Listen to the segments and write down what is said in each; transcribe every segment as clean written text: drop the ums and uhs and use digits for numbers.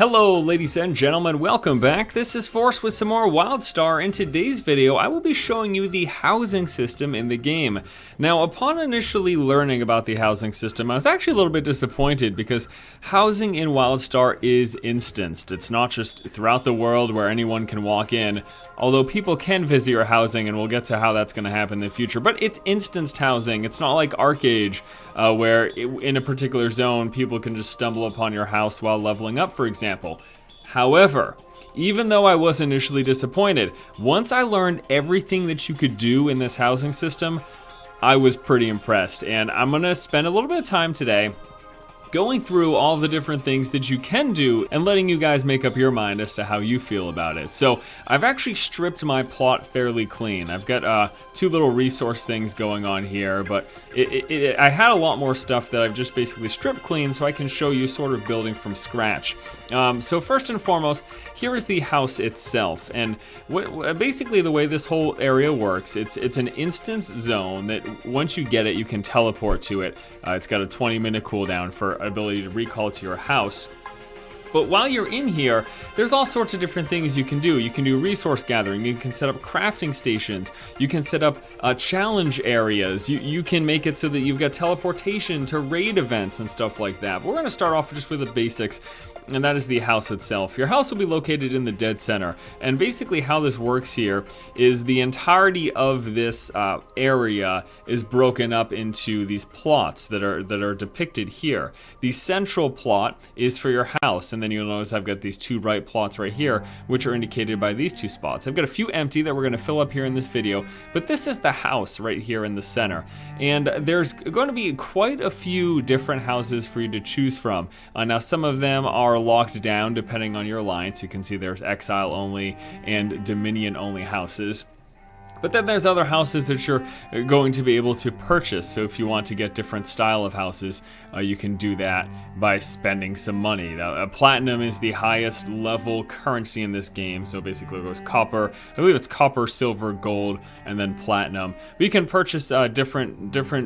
Hello ladies and gentlemen, welcome back. This is Force with some more WildStar. In today's video, I will be showing you the housing system in the game. Now, upon initially learning about the housing system, I was actually a little bit disappointed because housing in WildStar is instanced. It's not just throughout the world where anyone can walk in, although people can visit your housing, and we'll get to how that's going to happen in the future, but it's instanced housing. It's not like Arcade, where in a particular zone, people can just stumble upon your house while leveling up, for example. However, even though I was initially disappointed, once I learned everything that you could do in this housing system, I was pretty impressed. And I'm going to spend a little bit of time today going through all the different things that you can do and letting you guys make up your mind as to how you feel about it. So I've actually stripped my plot fairly clean. I've got two little resource things going on here, but I had a lot more stuff that I've just basically stripped clean so I can show you sort of building from scratch. So first and foremost, here is the house itself. And basically the way this whole area works, it's an instance zone that once you get it, you can teleport to it. It's got a 20-minute cooldown for ability to recall to your house. But while you're in here, there's all sorts of different things you can do. You can do resource gathering, you can set up crafting stations, you can set up challenge areas, you can make it so that you've got teleportation to raid events and stuff like that. But we're gonna start off just with the basics, and that is the house itself. Your house will be located in the dead center, and basically how this works here is the entirety of this area is broken up into these plots that are depicted here. The central plot is for your house, and then you'll notice I've got these two right plots right here, which are indicated by these two spots. I've got a few empty that we're gonna fill up here in this video, but this is the house right here in the center. And there's going to be quite a few different houses for you to choose from. Now some of them are locked down depending on your alliance. You can see there's exile only and dominion only houses. But then there's other houses that you're going to be able to purchase. So if you want to get different style of houses, you can do that by spending some money. Now, platinum is the highest level currency in this game. So basically it goes copper, I believe it's copper, silver, gold, and then platinum. But you can purchase different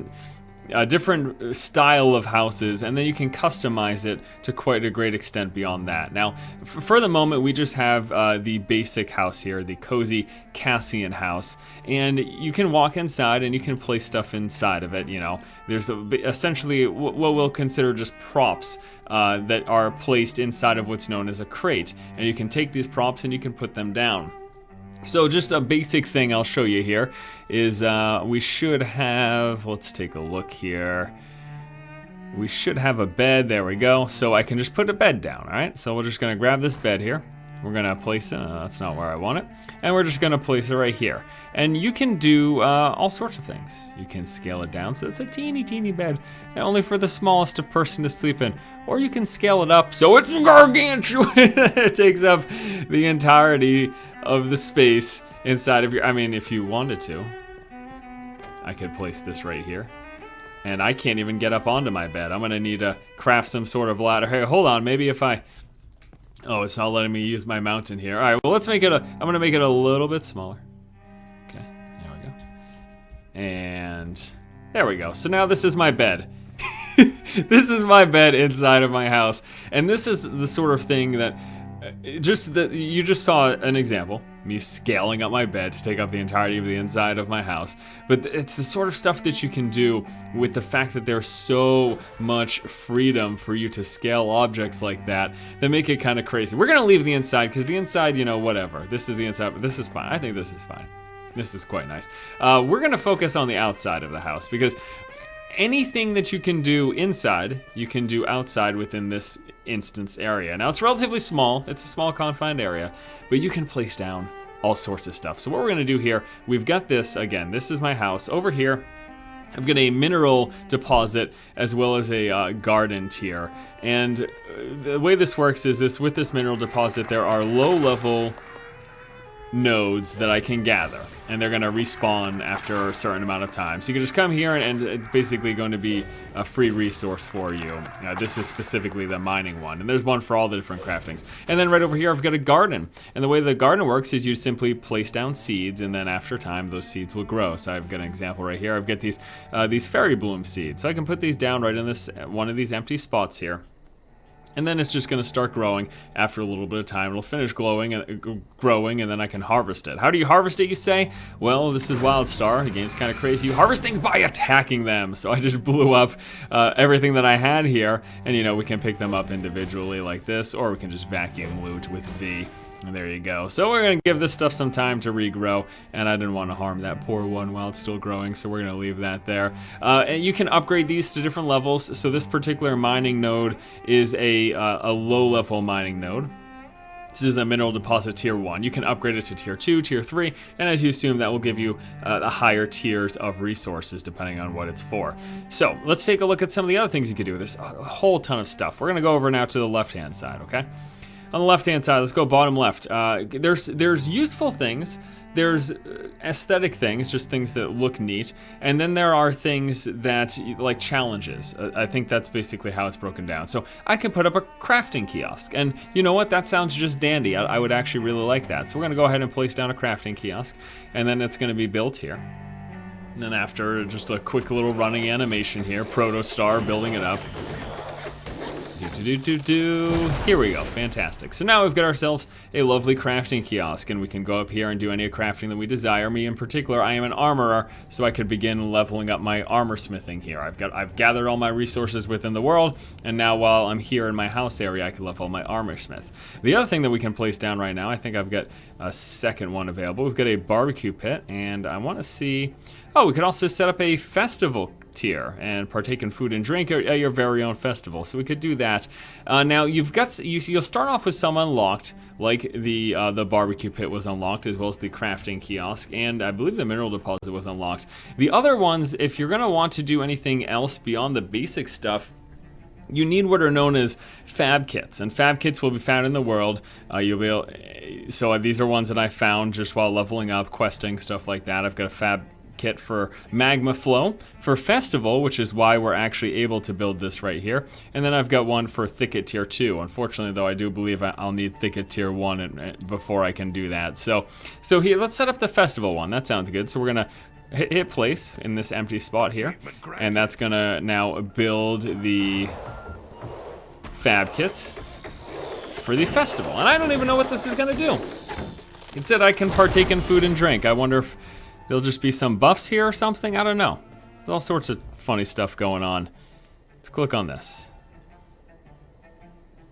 style of houses, and then you can customize it to quite a great extent beyond that. Now, for the moment, we just have the basic house here, the cozy Cassian house, and you can walk inside and you can place stuff inside of it. You know, there's essentially what we'll consider just props that are placed inside of what's known as a crate, and you can take these props and you can put them down. So just a basic thing I'll show you here is we should have, let's take a look here. We should have a bed, there we go. So I can just put a bed down, all right? So we're just gonna grab this bed here. We're gonna place it, that's not where I want it. And we're just gonna place it right here. And you can do all sorts of things. You can scale it down, so it's a teeny bed, and only for the smallest of person to sleep in. Or you can scale it up, so it's gargantuan. It takes up the entirety of the space inside of your, I mean, if you wanted to, I could place this right here. And I can't even get up onto my bed. I'm gonna need to craft some sort of ladder. Hey, hold on, maybe if I, oh, it's not letting me use my mountain here. All right, well, let's make it I'm gonna make it a little bit smaller. Okay, there we go. And there we go. So now this is my bed. This is my bed inside of my house. And this is the sort of thing that, you just saw an example, me scaling up my bed to take up the entirety of the inside of my house. But it's the sort of stuff that you can do with the fact that there's so much freedom for you to scale objects like that make it kind of crazy. We're gonna leave the inside because the inside, you know, whatever. This is the inside, but this is fine. I think this is fine. This is quite nice. We're gonna focus on the outside of the house because anything that you can do inside, you can do outside within this instance area. Now it's relatively small, it's a small confined area, but you can place down all sorts of stuff. So what we're gonna do here, we've got this, again, this is my house. Over here, I've got a mineral deposit as well as a garden tier. And the way this works is with this mineral deposit, there are low-level nodes that I can gather, and they're gonna respawn after a certain amount of time. So you can just come here and it's basically going to be a free resource for you. This is specifically the mining one, and there's one for all the different craftings. And then right over here I've got a garden, and the way the garden works is you simply place down seeds, and then after time those seeds will grow. So I've got an example right here. I've got these fairy bloom seeds, so I can put these down right in this one of these empty spots here. And then it's just going to start growing after a little bit of time. It'll finish growing, and then I can harvest it. How do you harvest it, you say? Well, this is WildStar. The game's kind of crazy. You harvest things by attacking them. So I just blew up everything that I had here. And, you know, we can pick them up individually like this, or we can just vacuum loot with V. And there you go. So we're going to give this stuff some time to regrow, and I didn't want to harm that poor one while it's still growing, so we're going to leave that there. And you can upgrade these to different levels. So this particular mining node is a low-level mining node. This is a mineral deposit tier 1. You can upgrade it to tier 2, tier 3, and as you assume, that will give you the higher tiers of resources depending on what it's for. So let's take a look at some of the other things you could do. There's a whole ton of stuff. We're going to go over now to the left-hand side, okay? On the left-hand side, let's go bottom left. There's useful things. There's aesthetic things, just things that look neat. And then there are things that, like challenges. I think that's basically how it's broken down. So I can put up a crafting kiosk. And you know what? That sounds just dandy. I would actually really like that. So we're going to go ahead and place down a crafting kiosk. And then it's going to be built here. And then after, just a quick little running animation here. Protostar building it up. Here we go, fantastic. So now we've got ourselves a lovely crafting kiosk, and we can go up here and do any crafting that we desire. Me in particular, I am an armorer, so I could begin leveling up my armor smithing here. I've gathered all my resources within the world, and now while I'm here in my house area, I can level my armor smith. The other thing that we can place down right now, I think I've got a second one available. We've got a barbecue pit, and I want to see. Oh, we could also set up a festival tier and partake in food and drink at your very own festival. So we could do that. Now you'll start off with some unlocked, like the barbecue pit was unlocked, as well as the crafting kiosk, and I believe the mineral deposit was unlocked. The other ones, if you're gonna want to do anything else beyond the basic stuff, you need what are known as Fabkits, and Fabkits will be found in the world. You'll be able, so these are ones that I found just while leveling up, questing, stuff like that. I've got a Fab kit for magma flow, for festival, which is why we're actually able to build this right here, and then I've got one for thicket tier 2. Unfortunately though, I do believe I'll need thicket tier 1 before I can do that. So here, let's set up the festival one. That sounds good. So we're gonna hit place in this empty spot here, and that's gonna now build the fab kits for the festival. And I don't even know what this is gonna do. It said I can partake in food and drink. I wonder if there'll just be some buffs here or something. I don't know. There's all sorts of funny stuff going on. Let's click on this.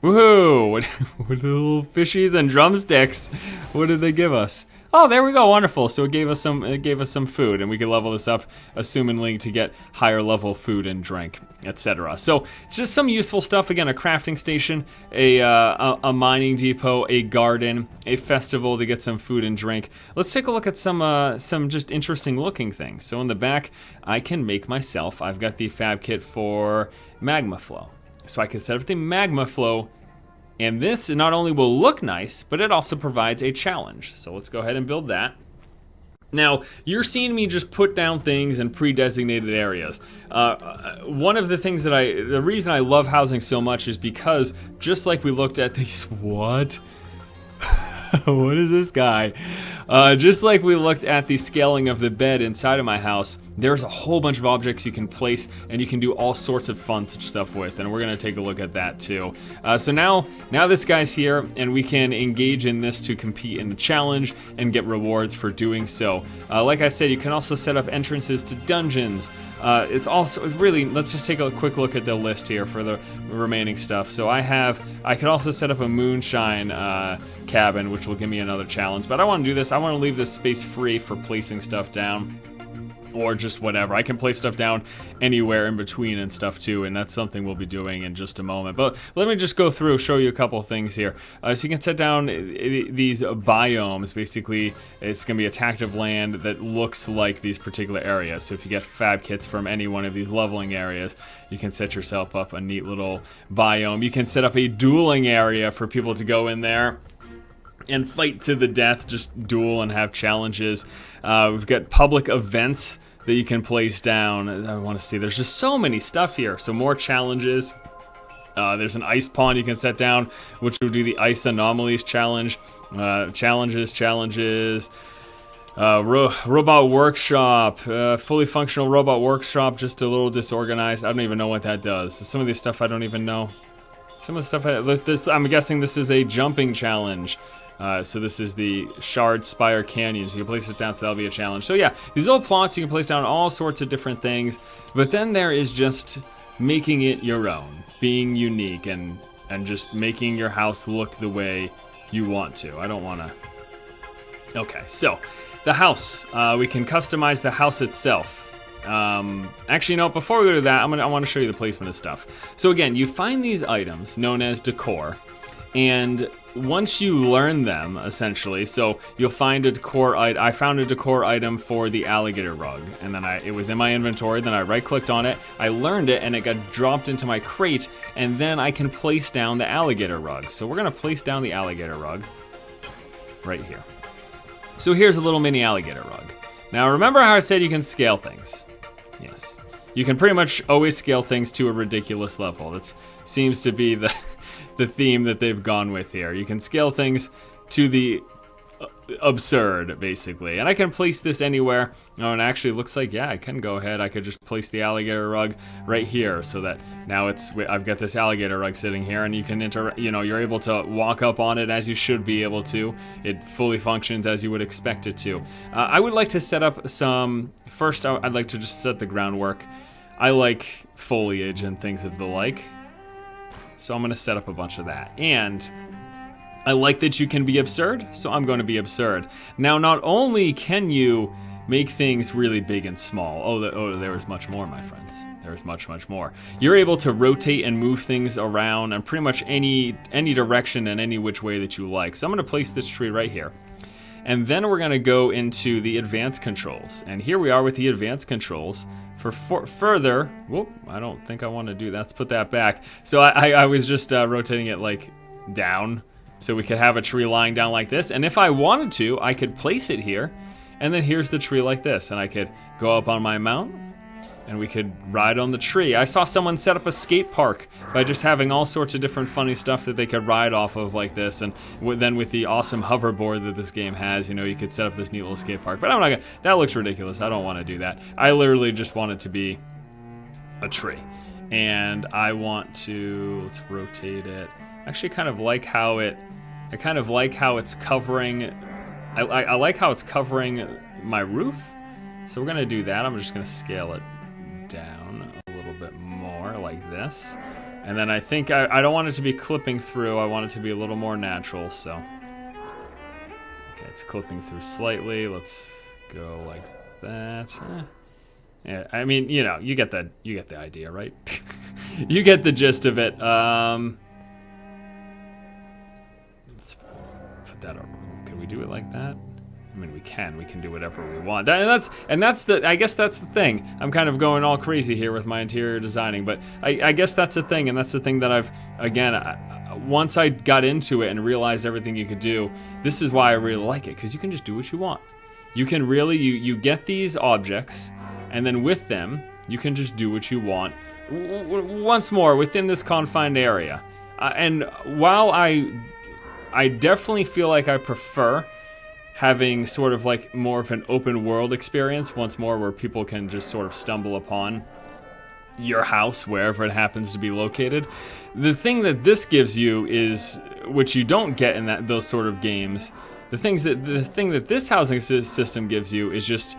Woohoo! What little fishies and drumsticks. What did they give us? Oh, there we go, wonderful. So it gave us some food, and we could level this up, assumingly to get higher level food and drink, etc. So it's just some useful stuff. Again, a crafting station, a mining depot, a garden, a festival to get some food and drink. Let's take a look at some just interesting looking things. So in the back, I can make myself. I've got the fab kit for magma flow, so I can set up the magma flow. And this not only will look nice, but it also provides a challenge. So let's go ahead and build that. Now, you're seeing me just put down things in pre-designated areas. One of the things the reason I love housing so much is because just like we looked at these, what? What is this guy? Just like we looked at the scaling of the bed inside of my house, there's a whole bunch of objects you can place and you can do all sorts of fun stuff with, and we're gonna take a look at that too. So now this guy's here, and we can engage in this to compete in the challenge and get rewards for doing so. Like I said, you can also set up entrances to dungeons. It's also really, let's just take a quick look at the list here for the remaining stuff. So I could also set up a moonshine cabin, which will give me another challenge, but I want to do this. I want to leave this space free for placing stuff down, or just whatever. I can place stuff down anywhere in between and stuff too, and that's something we'll be doing in just a moment. But let me just go through, show you a couple of things here. So you can set down these biomes. Basically, it's going to be a active land that looks like these particular areas. So if you get fab kits from any one of these leveling areas, you can set yourself up a neat little biome. You can set up a dueling area for people to go in there and fight to the death, just duel and have challenges. We've got public events that you can place down. I want to see, there's just so many stuff here. So more challenges. There's an ice pond you can set down, which will do the ice anomalies challenge. Challenges. Robot workshop, fully functional robot workshop, just a little disorganized. I don't even know what that does. Some of this stuff I don't even know. Some of the stuff, I'm guessing this is a jumping challenge. So this is the Shard Spire Canyon. So you can place it down, so that'll be a challenge. So yeah, these little plots, you can place down all sorts of different things. But then there is just making it your own, being unique, and just making your house look the way you want to. I don't want to... Okay, so the house. We can customize the house itself. Actually, no, before we go to that, I want to show you the placement of stuff. So again, you find these items known as Decor, and once you learn them, essentially, so you'll find a Decor item. I found a Decor item for the alligator rug, and then it was in my inventory, then I right-clicked on it, I learned it, and it got dropped into my crate, and then I can place down the alligator rug. So we're gonna place down the alligator rug right here. So here's a little mini alligator rug. Now remember how I said you can scale things? Yes. You can pretty much always scale things to a ridiculous level. That seems to be the theme that they've gone with here. You can scale things to the absurd, basically. And I can place this anywhere. Oh, and actually it looks like, yeah, I can go ahead. I could just place the alligator rug right here, so that now I've got this alligator rug sitting here, and you can you're able to walk up on it as you should be able to. It fully functions as you would expect it to. I would like to set up some... First, I'd like to just set the groundwork. I like foliage and things of the like. So I'm gonna set up a bunch of that. And I like that you can be absurd, so I'm going to be absurd. Now, not only can you make things really big and small. There is much more, my friends. There is much, much more. You're able to rotate and move things around in pretty much any direction and any which way that you like. So I'm going to place this tree right here. And then we're going to go into the advanced controls. And here we are with the advanced controls. For further, whoop, I don't think I want to do that. Let's put that back. So I was just rotating it like down. So we could have a tree lying down like this. And if I wanted to, I could place it here. And then here's the tree like this. And I could go up on my mount and we could ride on the tree. I saw someone set up a skate park by just having all sorts of different funny stuff that they could ride off of like this. And then with the awesome hoverboard that this game has, you could set up this neat little skate park. But I'm not gonna, that looks ridiculous. I don't want to do that. I literally just want it to be a tree. And I want to, let's rotate it. I actually kind of like how I kind of like how it's covering, I like how it's covering my roof. So we're gonna do that. I'm just gonna scale it down a little bit more like this. And then I think I don't want it to be clipping through. I want it to be a little more natural, so. Okay, it's clipping through slightly. Let's go like that. Yeah, I mean, you get the idea, right? You get the gist of it. Let's put that over. Can we do it like that? I mean, we can do whatever we want. I guess that's the thing. I'm kind of going all crazy here with my interior designing, but I guess that's the thing, and that's the thing that once I got into it and realized everything you could do, this is why I really like it, because you can just do what you want. You can really, you get these objects, and then with them, you can just do what you want, once more, within this confined area. And while I definitely feel like I prefer having sort of like more of an open world experience once more, where people can just sort of stumble upon your house wherever it happens to be located. The thing that this gives you is, which you don't get in those sort of games, the thing that this housing system gives you is just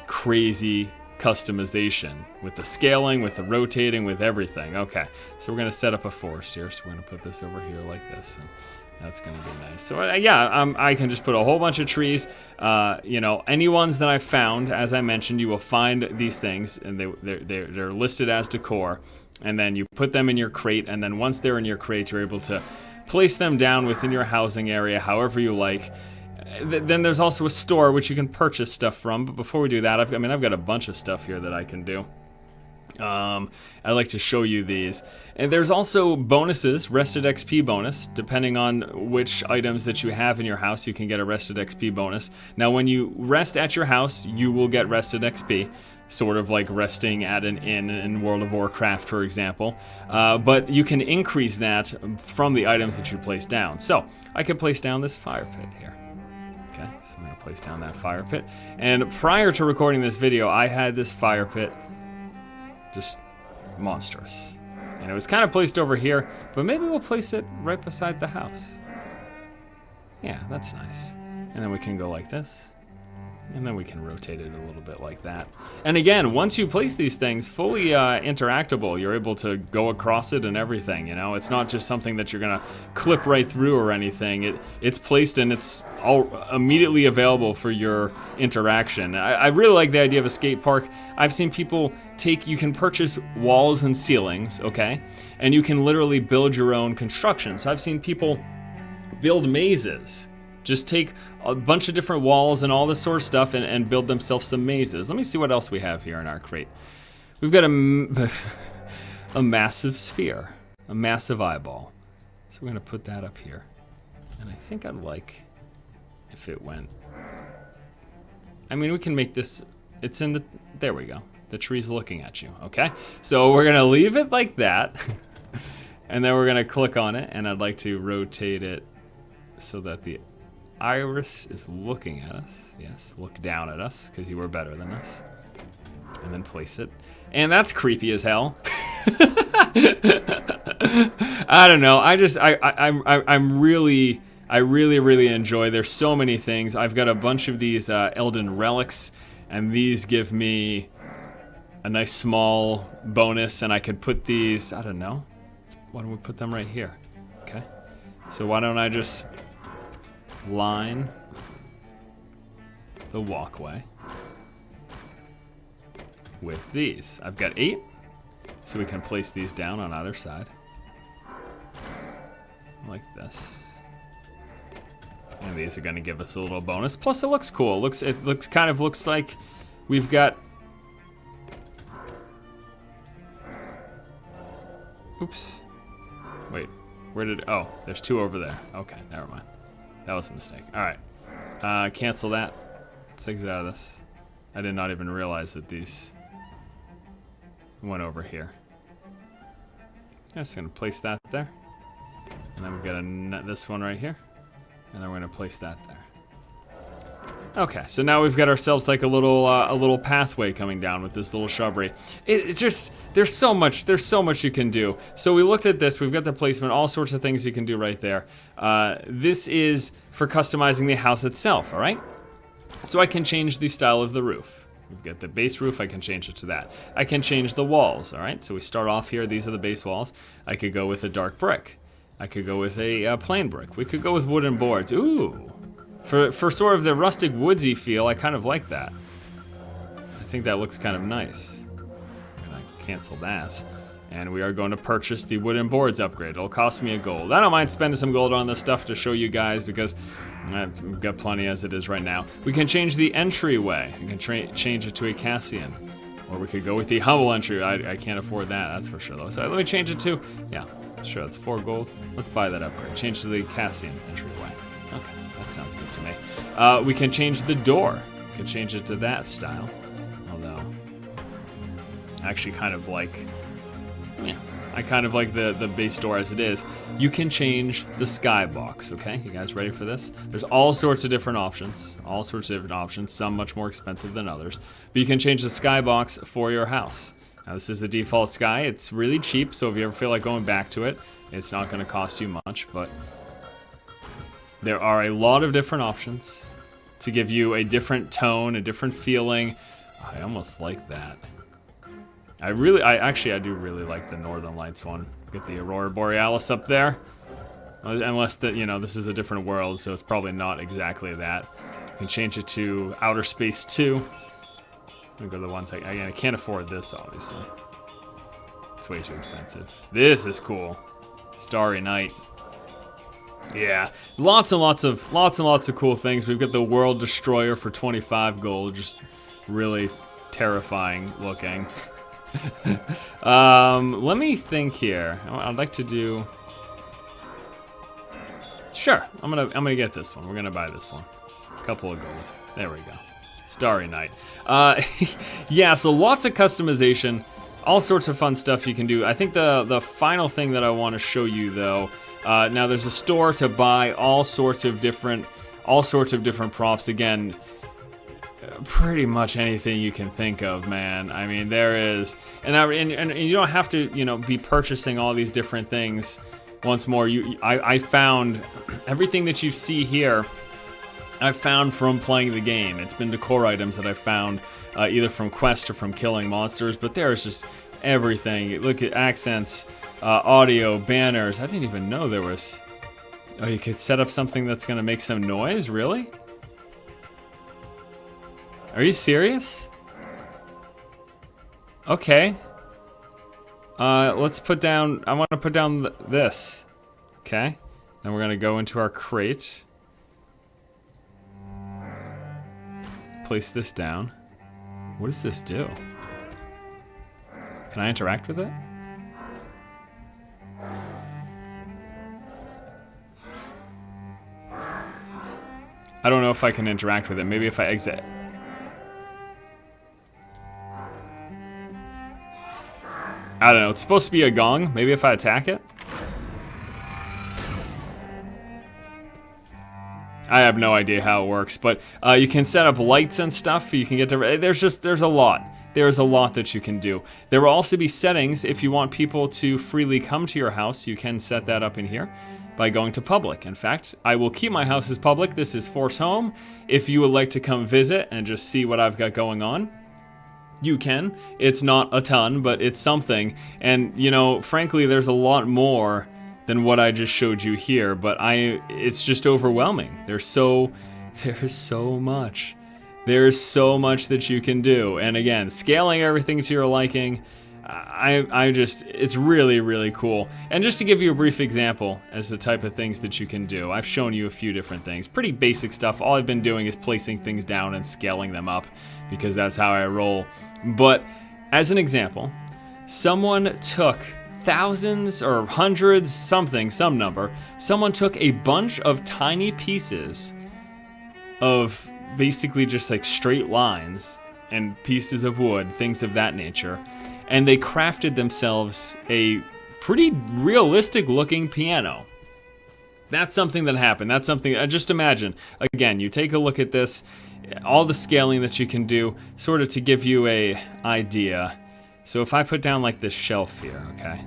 crazy customization with the scaling, with the rotating, with everything. Okay, so we're gonna set up a forest here, so we're gonna put this over here like this. And that's gonna be nice. So I can just put a whole bunch of trees. Any ones that I've found, as I mentioned, you will find these things, and they're listed as decor. And then you put them in your crate, and then once they're in your crate, you're able to place them down within your housing area, however you like. Then there's also a store which you can purchase stuff from. But before we do that, I've got a bunch of stuff here that I can do. I'd like to show you these. And there's also bonuses, rested XP bonus. Depending on which items that you have in your house, you can get a rested XP bonus. Now when you rest at your house, you will get rested XP. Sort of like resting at an inn in World of Warcraft, for example. But you can increase that from the items that you place down. So I could place down this fire pit here. Okay, so I'm gonna place down that fire pit. And prior to recording this video, I had this fire pit just monstrous. And it was kind of placed over here, but maybe we'll place it right beside the house. Yeah, that's nice. And then we can go like this. And then we can rotate it a little bit like that. And again, once you place these things, fully interactable, you're able to go across it and everything, you know? It's not just something that you're gonna clip right through or anything. It's placed and it's all immediately available for your interaction. I really like the idea of a skate park. I've seen people you can purchase walls and ceilings, okay? And you can literally build your own construction. So I've seen people build mazes. Just take a bunch of different walls and all this sort of stuff and build themselves some mazes. Let me see what else we have here in our crate. We've got a massive sphere, a massive eyeball. So we're gonna put that up here. And I think I'd like if it went, I mean, we can make this, it's in the, there we go. The tree's looking at you, okay? So we're gonna leave it like that. And then we're gonna click on it, and I'd like to rotate it so that the iris is looking at us. Yes, look down at us, because you were better than us. And then place it. And that's creepy as hell. I don't know. I really enjoy. There's so many things. I've got a bunch of these Elden relics, and these give me a nice small bonus, and I could put these, I don't know. Why don't we put them right here? Okay. So why don't I just line the walkway with these. I've got 8, so we can place these down on either side. Like this. And these are gonna give us a little bonus. Plus it looks cool. It kind of looks like we've got, oops. Wait, where did, oh, there's 2 over there. Okay, never mind. That was a mistake. All right, cancel that. Let's exit out of this. I did not even realize that these went over here. I'm just gonna place that there. And then we've got this one right here. And then we're gonna place that there. Okay, so now we've got ourselves like a little pathway coming down with this little shrubbery. It's just, there's so much you can do. So we looked at this, we've got the placement, all sorts of things you can do right there. This is for customizing the house itself, all right? So I can change the style of the roof. We've got the base roof, I can change it to that. I can change the walls, all right? So we start off here, these are the base walls. I could go with a dark brick. I could go with a plain brick. We could go with wooden boards. Ooh. For sort of the rustic woodsy feel, I kind of like that. I think that looks kind of nice. I'm gonna cancel that. And we are going to purchase the wooden boards upgrade. It'll cost me a gold. I don't mind spending some gold on this stuff to show you guys because I've got plenty as it is right now. We can change the entryway. We can change it to a Cassian. Or we could go with the humble entry. I can't afford that, that's for sure though. So let me change it to, yeah, sure, that's 4 gold. Let's buy that upgrade. Change to the Cassian entryway. Okay. That sounds good to me. We can change the door. We can change it to that style. Although, I actually kind of like, yeah, I kind of like the base door as it is. You can change the skybox, okay? You guys ready for this? There's all sorts of different options. Some much more expensive than others. But you can change the skybox for your house. Now this is the default sky. It's really cheap, so if you ever feel like going back to it, it's not gonna cost you much, but there are a lot of different options to give you a different tone, a different feeling. I almost like that. I do really like the Northern Lights one. Get the Aurora Borealis up there. Unless this is a different world, so it's probably not exactly that. You can change it to Outer Space 2. I'm gonna go to the ones I can't afford this, obviously. It's way too expensive. This is cool. Starry Night. Yeah, lots and lots of cool things. We've got the World Destroyer for 25 gold, just really terrifying looking. Let me think here. I'd like to do. Sure, I'm gonna get this one. We're gonna buy this one. A couple of gold. There we go. Starry Night. Yeah, so lots of customization, all sorts of fun stuff you can do. I think the final thing that I want to show you though. Now there's a store to buy all sorts of different props. Again, pretty much anything you can think of, man. I mean, there is, and you don't have to, you know, be purchasing all these different things. Once more, I found everything that you see here. I found from playing the game. It's been decor items that I found either from quests or from killing monsters. But there's just everything. Look at accents, audio, banners. I didn't even know there was. Oh, you could set up something that's gonna make some noise. Really? Are you serious? Okay. Let's put down, I want to put down this. Okay. Then we're going to go into our crate. Place this down. What does this do? Can I interact with it? I don't know if I can interact with it. Maybe if I exit. I don't know, it's supposed to be a gong. Maybe if I attack it? I have no idea how it works, but you can set up lights and stuff. You can get to, there's a lot. There's a lot that you can do. There will also be settings if you want people to freely come to your house. You can set that up in here by going to public. In fact, I will keep my house as public. This is Force Home. If you would like to come visit and just see what I've got going on, you can. It's not a ton, but it's something. And, you know, frankly, there's a lot more than what I just showed you here, but it's just overwhelming. There's so much. There's so much that you can do. And again, scaling everything to your liking, it's really, really cool. And just to give you a brief example as the type of things that you can do, I've shown you a few different things. Pretty basic stuff. All I've been doing is placing things down and scaling them up because that's how I roll. But as an example, someone took thousands or hundreds, some number, someone took a bunch of tiny pieces of basically just like straight lines and pieces of wood, things of that nature, and they crafted themselves a pretty realistic looking piano. That's something that happened. That's something, just imagine, again, you take a look at this, all the scaling that you can do, sort of to give you a idea. So if I put down like this shelf here, okay,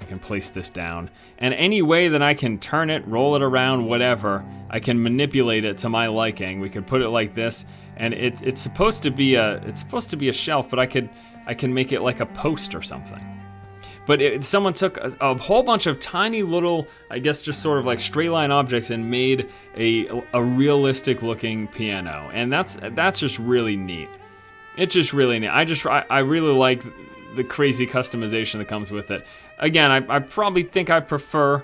I can place this down, and any way that I can turn it, roll it around, whatever, I can manipulate it to my liking. We could put it like this, and it's supposed to be a shelf, but I can make it like a post or something. But someone took a whole bunch of tiny little, I guess just sort of like straight line objects and made a realistic looking piano. And that's just really neat. It's just really neat. I really like the crazy customization that comes with it. Again, I probably think I prefer,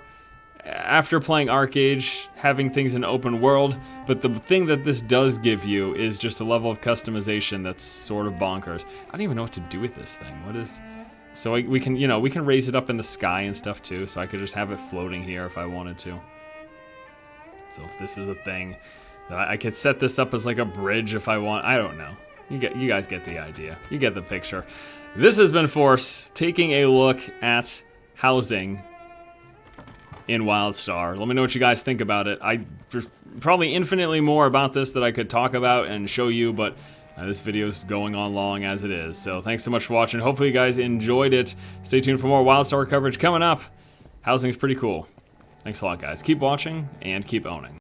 after playing Arcade, having things in open world, but the thing that this does give you is just a level of customization that's sort of bonkers. I don't even know what to do with this thing. What is... So we can, you know, we can raise it up in the sky and stuff too, so I could just have it floating here if I wanted to. So if this is a thing, that I could set this up as like a bridge if I want. I don't know. You guys get the idea. You get the picture. This has been Force, taking a look at housing in WildStar. Let me know what you guys think about it. There's probably infinitely more about this that I could talk about and show you, but this video is going on long as it is. So thanks so much for watching. Hopefully you guys enjoyed it. Stay tuned for more WildStar coverage coming up. Housing's pretty cool. Thanks a lot, guys. Keep watching and keep owning.